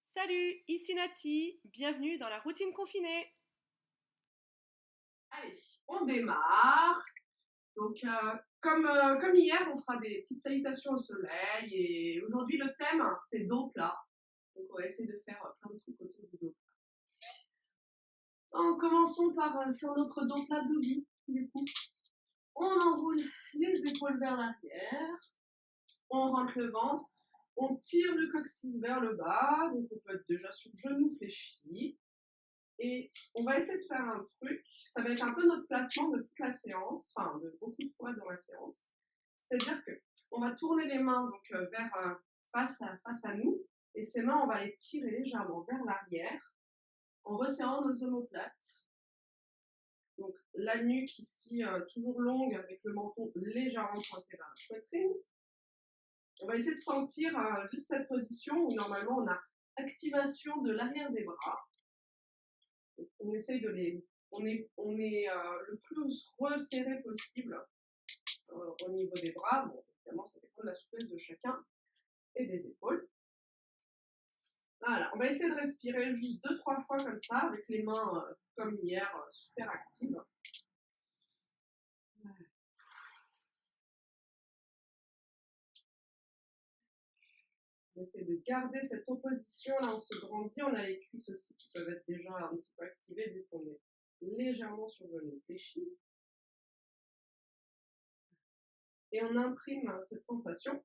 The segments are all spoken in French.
Salut, ici Nati, bienvenue dans la routine confinée. Allez, on démarre. Donc, comme hier, on fera des petites salutations au soleil. Et aujourd'hui, le thème, c'est dos plat. Donc, on va essayer de faire plein de trucs autour du dos plat. Donc, commençons par faire notre dos plat debout. Du coup, on enroule les épaules vers l'arrière. On rentre le ventre. On tire le coccyx vers le bas. Donc, on peut être déjà sur le genou fléchi. Et on va essayer de faire un truc, ça va être un peu notre placement de toute la séance, enfin de beaucoup de fois dans la séance. C'est-à-dire que on va tourner les mains donc vers face à nous, et ces mains on va les tirer légèrement vers l'arrière en resserrant nos omoplates. Donc la nuque ici toujours longue avec le menton légèrement pointé vers la poitrine. On va essayer de sentir juste cette position où normalement on a activation de l'arrière des bras. On essaye de les, on est le plus resserré possible au niveau des bras. Bon, évidemment, ça dépend de la souplesse de chacun et des épaules. Voilà, on va essayer de respirer juste 2-3 fois comme ça, avec les mains comme hier, super actives. On essaie de garder cette opposition, là on se grandit, on a les cuisses aussi qui peuvent être déjà un petit peu activées vu qu'on est légèrement sur le genou fléchi. Et on imprime cette sensation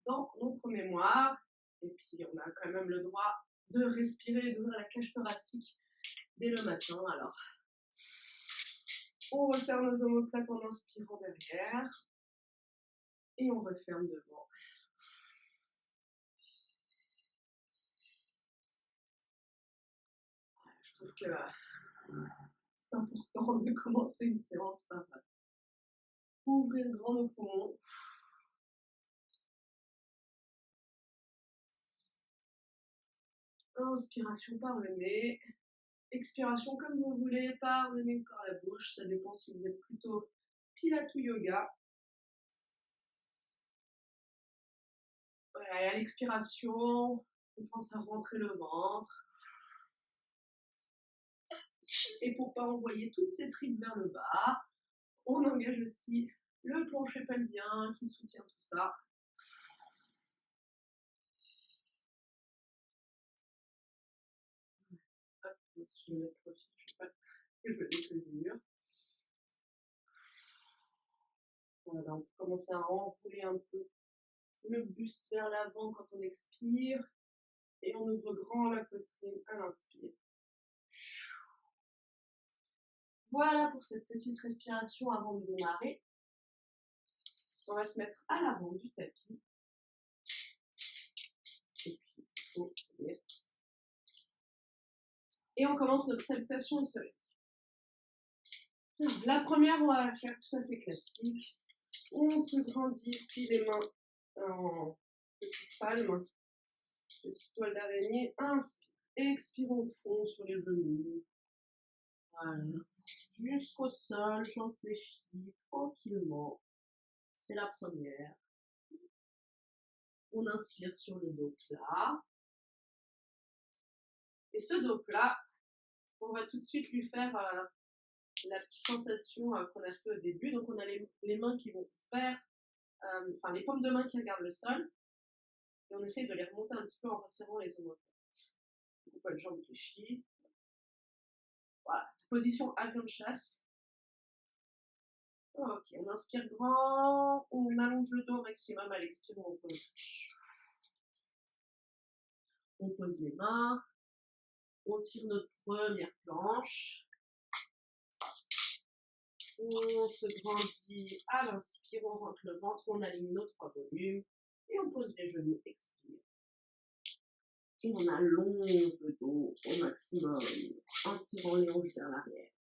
dans notre mémoire. Et puis, on a quand même le droit de respirer et d'ouvrir la cage thoracique dès le matin. Alors, on resserre nos omoplates en inspirant derrière. Et on referme devant. Je trouve que c'est important de commencer une séance par ouvrir grand nos poumons. Inspiration par le nez. Expiration comme vous voulez, par le nez ou par la bouche. Ça dépend si vous êtes plutôt pilates ou yoga. Voilà, et à l'expiration, on pense à rentrer le ventre. Et pour pas envoyer toutes ces tripes vers le bas, on engage aussi le plancher pelvien qui soutient tout ça. Hop, je vais mettre le profil, je sais pas que je vais mettre le mur. Voilà, on peut commencer à enrouler un peu le buste vers l'avant quand on expire. Et on ouvre grand la poitrine à l'inspire. Voilà pour cette petite respiration avant de démarrer. On va se mettre à l'avant du tapis. Et puis, il faut tenir. Et on commence notre salutation au soleil. La première, on va la faire tout à fait classique. On se grandit ici les mains en petite palme, petite toile d'araignée. Inspire, expire au fond sur les genoux. Voilà. Jusqu'au sol, jambes fléchies, tranquillement. C'est la première. On inspire sur le dos plat. Et ce dos plat, on va tout de suite lui faire la petite sensation qu'on a fait au début. Donc on a les mains qui vont faire, enfin les paumes de main qui regardent le sol. Et on essaye de les remonter un petit peu en resserrant les omoplates. Donc on peut être jambes fléchies. Voilà, position avion de chasse. Ok, on inspire grand, on allonge le dos au maximum à l'expire, on pose les mains, on tire notre première planche, on se grandit à l'inspire, on rentre le ventre, on aligne nos 3 volumes et on pose les genoux, expire. Et on allonge le dos au maximum en tirant les hanches vers l'arrière.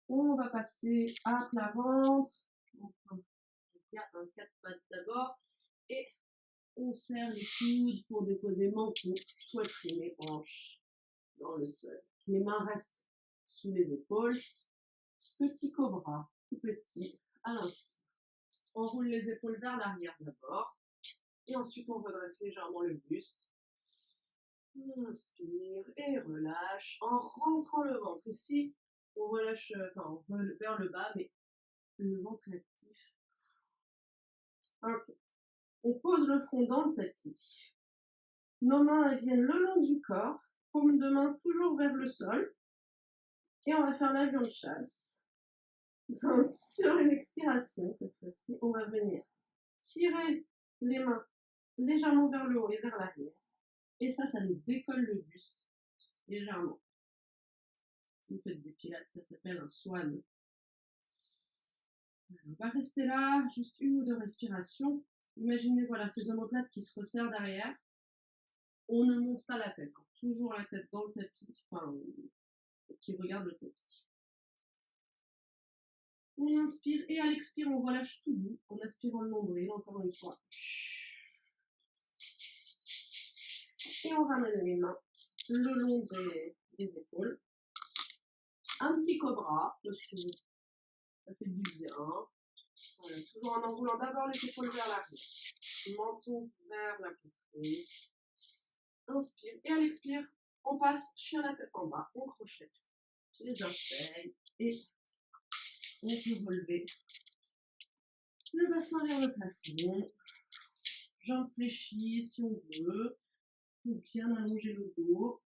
On va passer à plat ventre. Enfin, il y a un 4 pattes d'abord. Et on serre les coudes pour déposer menton, poitrine et hanches dans le sol. Les mains restent sous les épaules. Petit cobra, tout petit, à l'inspire. On roule les épaules vers l'arrière d'abord. Et ensuite, on redresse légèrement le buste. On inspire et relâche. En rentrant le ventre ici, on relâche, on vole vers le bas, mais le ventre est actif. Ok. On pose le front dans le tapis. Nos mains viennent le long du corps, paume de main toujours vers le sol. Et on va faire l'avion de chasse. Donc, sur une expiration, cette fois-ci, on va venir tirer les mains légèrement vers le haut et vers l'arrière. Et ça nous décolle le buste légèrement. Si vous faites des pilates, ça s'appelle un swan. On va rester là, juste une ou deux respirations. Imaginez, voilà, ces omoplates qui se resserrent derrière. On ne monte pas la tête, toujours la tête dans le tapis, enfin, qui regarde le tapis. On inspire et à l'expire, on relâche tout doux en aspirant le nombril, encore une fois. Et on ramène les mains le long des épaules. Un petit cobra, parce que ça fait du bien. Voilà, toujours en enroulant d'abord les épaules vers l'arrière. Menton vers la poitrine. Inspire et à l'expire, on passe chien la tête en bas, on crochette les orteils et on peut relever le bassin vers le plafond. Jambes fléchies si on veut, pour bien allonger le dos.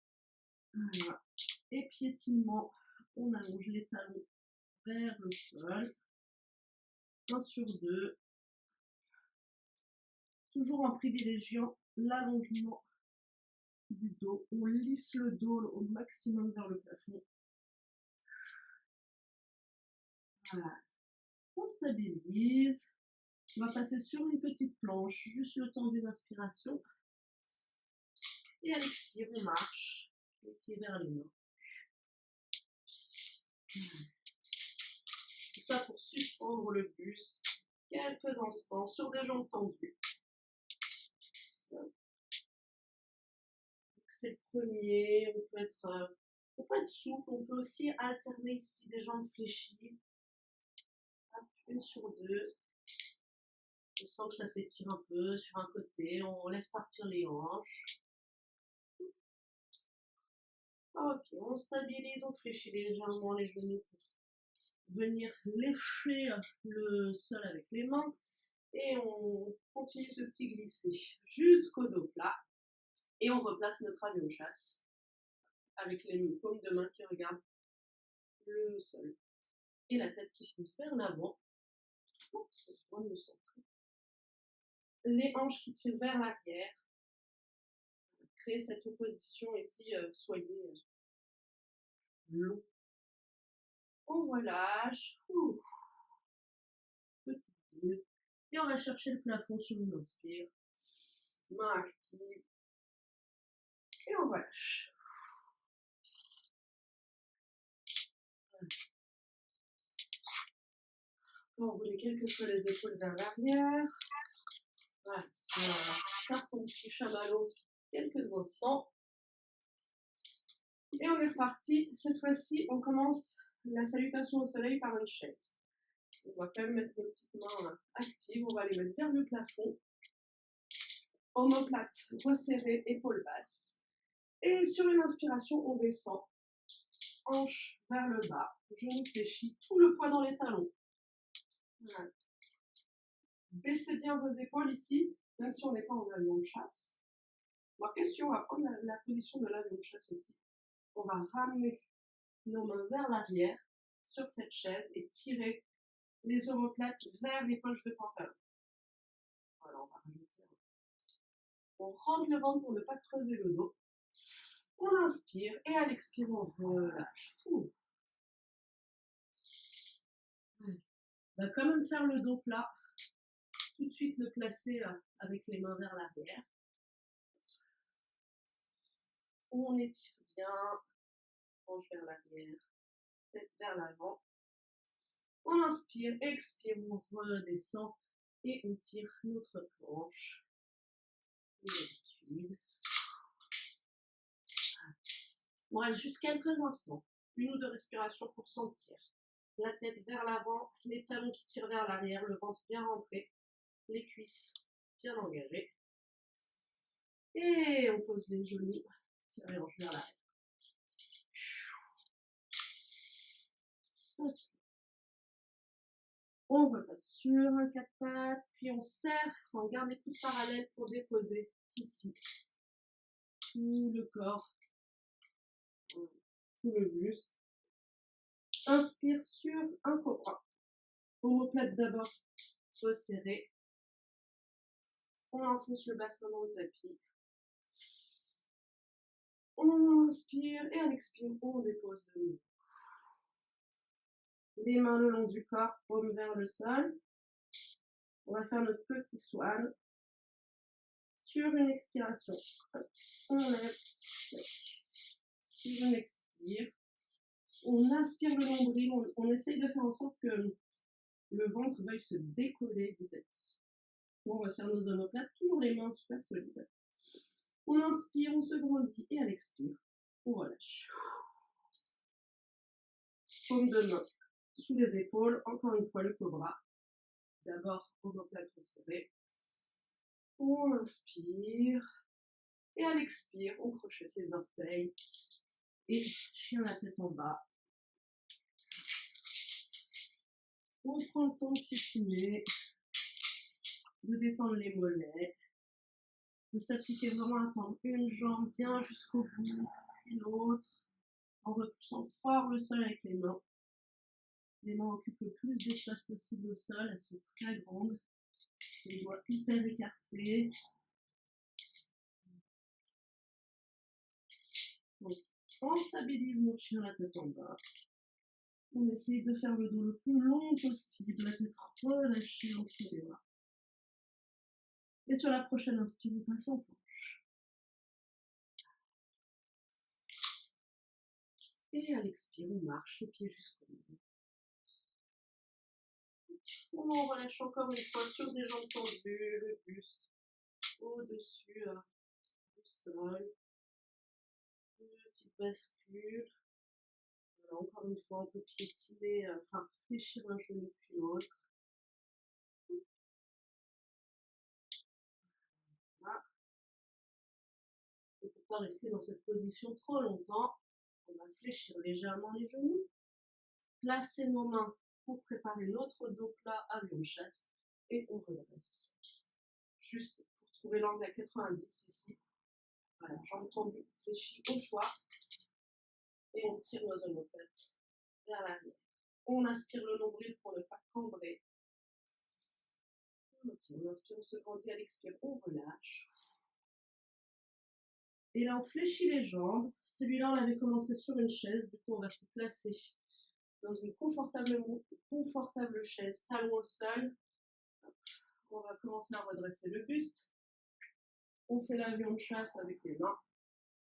Voilà. Et piétinement, on allonge les talons vers le sol. 1 sur 2. Toujours en privilégiant l'allongement du dos. On lisse le dos au maximum vers le plafond. Voilà. On stabilise. On va passer sur une petite planche, juste le temps d'une inspiration. Et à l'expire, on marche, les pieds vers les mains. Tout ça pour suspendre le buste quelques instants sur des jambes tendues. C'est le premier, on peut être souple, on peut aussi alterner ici des jambes fléchies. Une sur deux. On sent que ça s'étire un peu sur un côté, on laisse partir les hanches. Ok, on stabilise, on fléchit légèrement les genoux pour venir lécher le sol avec les mains. Et on continue ce petit glissé jusqu'au dos plat. Et on replace notre avion de chasse avec les paumes de main qui regardent le sol. Et la tête qui pousse vers l'avant. Les hanches qui tirent vers l'arrière. Créer cette opposition ici, soyez long. On relâche. Petite bulle. Et on va chercher le plafond sur une inspire. Main active. Et on relâche. On roule quelques fois les épaules vers l'arrière. Voilà, faire son petit chamallow quelques instants. Et on est reparti. Cette fois-ci, on commence la salutation au soleil par une chaise. On va quand même mettre nos petites mains actives. On va les mettre vers le plafond. Omoplate resserrée, épaules basses. Et sur une inspiration, on descend. Hanche vers le bas. Genou fléchi. Tout le poids dans les talons. Voilà. Baissez bien vos épaules ici, même si on n'est pas en avion de chasse. Remarquez si on va prendre la position de l'avion de chasse aussi. On va ramener nos mains vers l'arrière sur cette chaise et tirer les omoplates vers les poches de pantalon. Voilà, on va rajouter. On rentre le ventre pour ne pas creuser le dos. On inspire et à l'expire, on relâche. On va quand même faire le dos plat. Tout de suite le placer avec les mains vers l'arrière. On étire bien. Hanche vers l'arrière, tête vers l'avant. On inspire, expire, on redescend et on tire notre planche. D'habitude. On reste juste quelques instants, une ou deux respirations pour sentir la tête vers l'avant, les talons qui tirent vers l'arrière, le ventre bien rentré, les cuisses bien engagées. Et on pose les genoux, tire les hanches vers l'arrière. On repasse sur un 4 pattes, puis on serre, on garde les coudes parallèles pour déposer ici tout le corps, tout le buste. Inspire sur un cobra. Omoplate d'abord, resserré. On enfonce le bassin dans le tapis. On inspire et à l'expire, on dépose de nouveau. Les mains le long du corps, paume vers le sol. On va faire notre petit swan. Sur une expiration, on lève. Sur une expire, on inspire le nombril. On essaye de faire en sorte que le ventre veuille se décoller du tapis. On resserre nos omoplates, toujours les mains super solides. On inspire, on se grandit et à l'expire, on relâche. Paume de main sous les épaules, encore une fois le cobra. D'abord, omoplate resserrée. On inspire et à l'expire, on crochette les orteils et chien la tête en bas. On prend le temps de piétiner, de détendre les mollets, de s'appliquer vraiment à tendre une jambe bien jusqu'au bout, puis l'autre, en repoussant fort le sol avec les mains. Les mains occupent le plus d'espace possible au sol, elles sont très grandes, les doigts hyper écartés. Donc, on stabilise notre chien la tête en bas. On essaye de faire le dos le plus long possible, la tête relâchée entre les bras. Et sur la prochaine inspire, on passe en planche. Et à l'expire, on marche les pieds jusqu'au bout. On relâche encore une fois sur des jambes tendues, le buste au-dessus du sol. Petite bascule. Voilà, encore une fois, on peut piétiner, fléchir un genou puis l'autre. Voilà. Et pour ne pas rester dans cette position trop longtemps, on va fléchir légèrement les genoux. Placer nos mains pour préparer notre dos plat avion de chasse et on redresse. Juste pour trouver l'angle à 90 ici. Voilà, jambes tendues, fléchies au choix. Et on tire nos omoplates vers l'arrière. On aspire le nombril pour ne pas cambrer. Okay, on inspire, on se grandit à l'expire, on relâche. Et là, on fléchit les jambes. Celui-là, on avait commencé sur une chaise. Du coup, on va se placer dans une confortable chaise, talon au sol. On va commencer à redresser le buste. On fait l'avion de chasse avec les mains.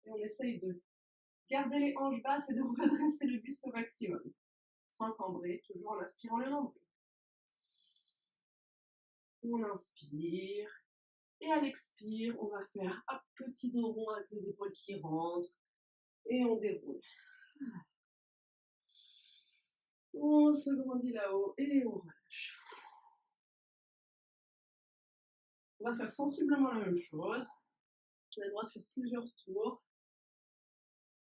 Et on essaye de garder les hanches basses et de redresser le buste au maximum. Sans cambrer, toujours en aspirant le nombril. On inspire. Et à l'expire, on va faire un petit dos rond avec les épaules qui rentrent. Et on déroule. On se grandit là-haut et on relâche. On va faire sensiblement la même chose. On a le droit de faire plusieurs tours.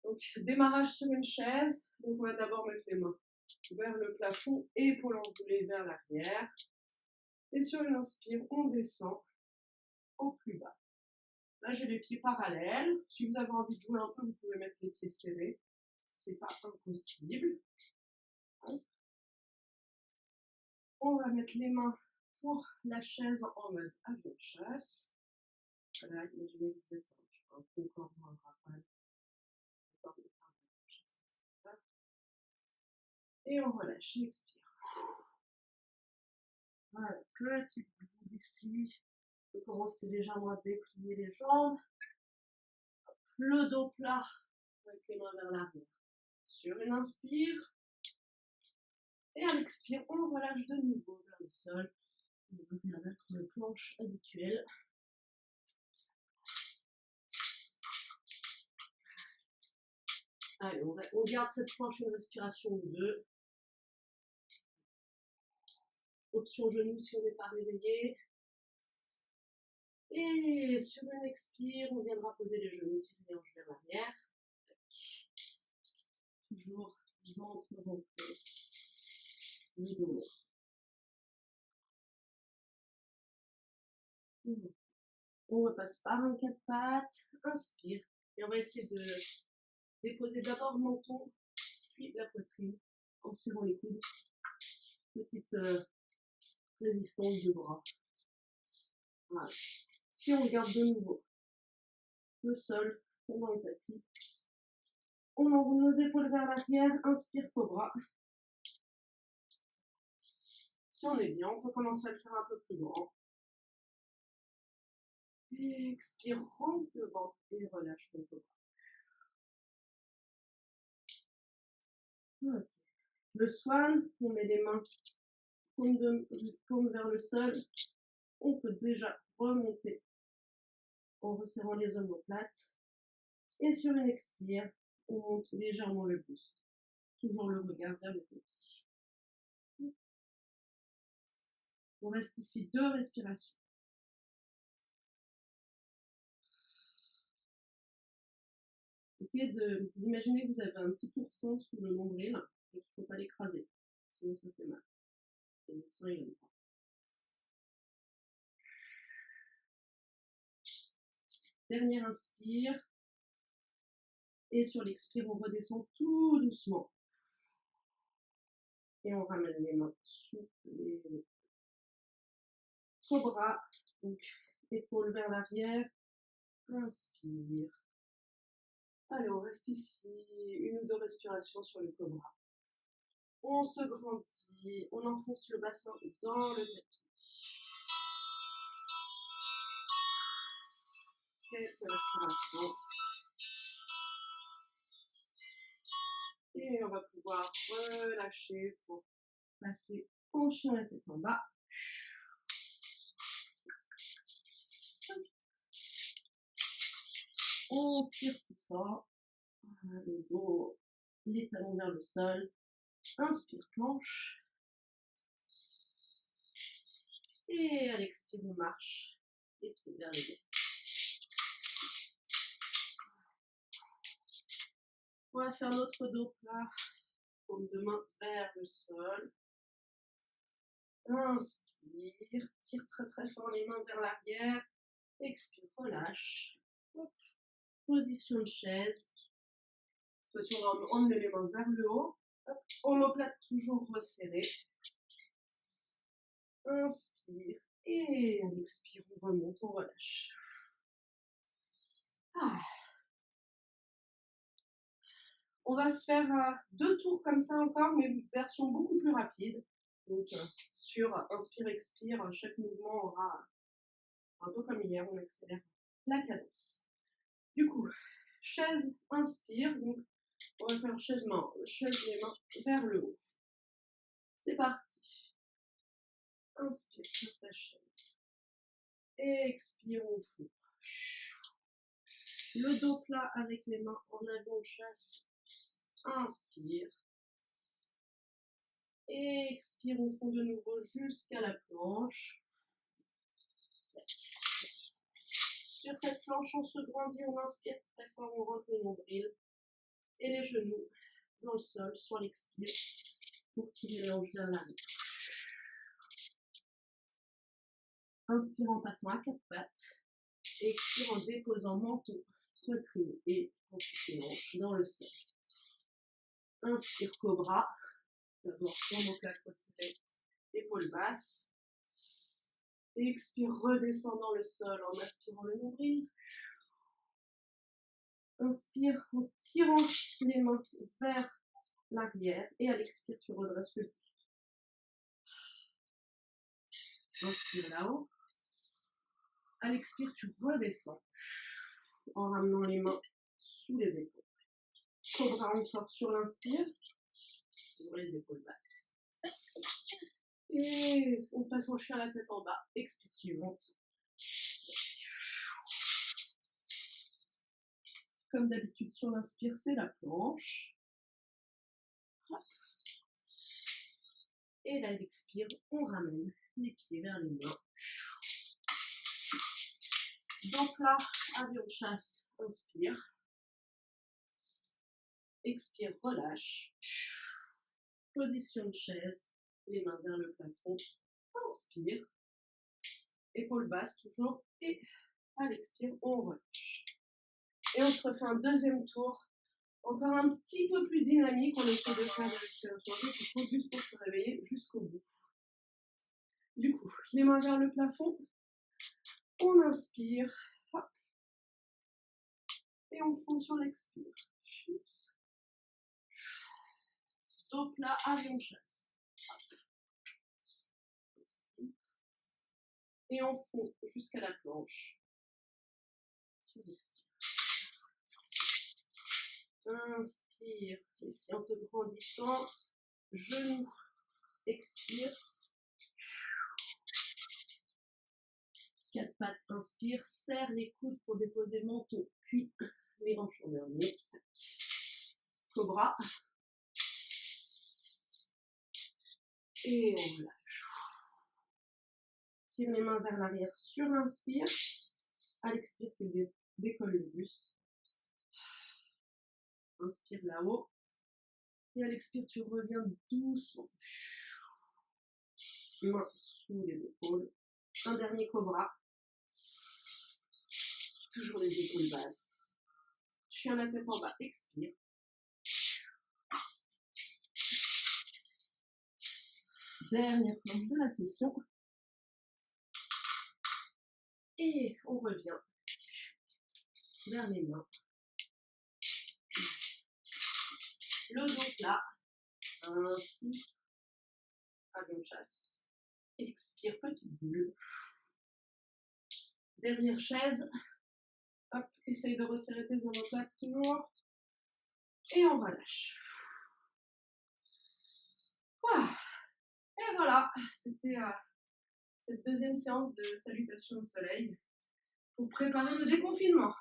Donc, démarrage sur une chaise. Donc, on va d'abord mettre les mains vers le plafond, épaules enroulées vers l'arrière. Et sur une inspire, on descend au plus bas. Là, j'ai les pieds parallèles. Si vous avez envie de jouer un peu, vous pouvez mettre les pieds serrés. C'est pas impossible. On va mettre les mains pour la chaise en mode avion de chasse. Voilà, imaginez que vous êtes un concorde ou un rafale. Et on relâche, on expire. Voilà, petit bout ici. On peut commencer légèrement à déplier les jambes. Le dos plat avec les mains vers l'arrière. Sur une inspire. Et à l'expire, on relâche de nouveau vers le sol. On va faire notre planche habituelle. Allez, on garde cette planche une respiration ou deux. Option genou si on n'est pas réveillé. Et sur une expire, on viendra poser les genoux, tirer les hanches vers l'arrière. Toujours ventre rentré, le dos long. On repasse par un quatre pattes, inspire. Et on va essayer de déposer d'abord le menton, puis la poitrine, en serrant les coudes. Petite résistance de bras. Voilà. Puis on regarde de nouveau le sol, on dans le tapis. On enroule nos épaules vers l'arrière, inspire cobra. Si on est bien, on peut commencer à le faire un peu plus grand. Expire, rentre le ventre et relâche le cobra. Okay. Le swan, on met les mains paume vers le sol. On peut déjà remonter en resserrant les omoplates. Et sur une expire, on monte légèrement le buste. Toujours le regard vers le tapis. On reste ici 2 respirations. Essayez d'imaginer que vous avez un petit oursin sous le nombril et qu'il ne faut pas l'écraser, sinon ça fait mal. Et l'oursin, il n'aime pas. Dernière inspire. Et sur l'expire, on redescend tout doucement. Et on ramène les mains sous les cobra. Donc, épaules vers l'arrière. Inspire. Allez, on reste ici 1 ou 2 respirations sur le cobra. On se grandit, on enfonce le bassin dans le tapis. Quelques respirations. Et on va pouvoir relâcher pour passer en chien la tête en bas. On tire tout ça. Le dos, les talons vers le sol. Inspire, planche. Et à l'expire, on marche les pieds vers le dos. On va faire notre dos plat. Paume de main vers le sol. Inspire, tire très très fort les mains vers l'arrière. Expire, relâche. Hop. Position de chaise. Cette fois-ci, on va emmener les mains vers le haut. Hop. Omoplate toujours resserrée. Inspire. Et à l'expire, on remonte, on relâche. On va se faire 2 tours comme ça encore, mais une version beaucoup plus rapide. Donc, sur inspire-expire, chaque mouvement aura, un peu comme hier, on accélère la cadence. Du coup, chaise, inspire. Donc, on va faire chaise, les mains vers le haut. C'est parti. Inspire sur ta chaise. Expire au fond. Le dos plat avec les mains en avion de chasse. Inspire. Expire au fond de nouveau jusqu'à la planche. Sur cette planche, on se grandit, on inspire très fort, on rentre le nombril. Et les genoux dans le sol sur l'expire pour tirer les hanches vers l'arrière. Inspire en passant à 4 pattes. Et expire en déposant menton, poitrine et les hanches dans le sol. Inspire cobra. D'abord omoplate resserrée, épaules basses. Expire, redescendant le sol en aspirant le nombril. Inspire en tirant les mains vers l'arrière. Et à l'expire, tu redresses le buste. Inspire là-haut. À l'expire, tu redescends en ramenant les mains sous les épaules. Cobra encore sur l'inspire. Sur les épaules basses. Et on passe en chien la tête en bas. Expire suivante. Comme d'habitude sur l'inspire, c'est la planche. Et là, l'expire, on ramène les pieds vers les mains. Donc là, avion de chasse, inspire. Expire, relâche. Position de chaise, les mains vers le plafond. Inspire. Épaules basses toujours. Et à l'expire, on relâche. Et on se refait un deuxième tour. Encore un petit peu plus dynamique. On essaie de faire de respiration juste pour se réveiller jusqu'au bout. Du coup, les mains vers le plafond. On inspire. Hop. Et on fond sur l'expire. Dos plat, avion de chasse. Et on fond jusqu'à la planche. Sur l'expire. Inspire. Ici en te grandissant. Genoux. Expire. Quatre pattes, inspire. Serre les coudes pour déposer menton. Puis les hanches en dernier. Cobra. Et on relâche. Tire les mains vers l'arrière sur l'inspire. À l'expire, tu décolles le buste. Inspire là-haut. Et à l'expire, tu reviens doucement. Main sous les épaules. Un dernier cobra. Toujours les épaules basses. Chien la tête en bas. Expire. Dernière planche de la session. Et on revient vers les mains. Le dos plat. Inspire. Avion de chasse. Expire, petite bulle. Derrière chaise. Hop, essaye de resserrer tes omoplates toujours. Et on relâche. Voilà. Et voilà, c'était cette deuxième séance de salutation au soleil pour préparer le déconfinement.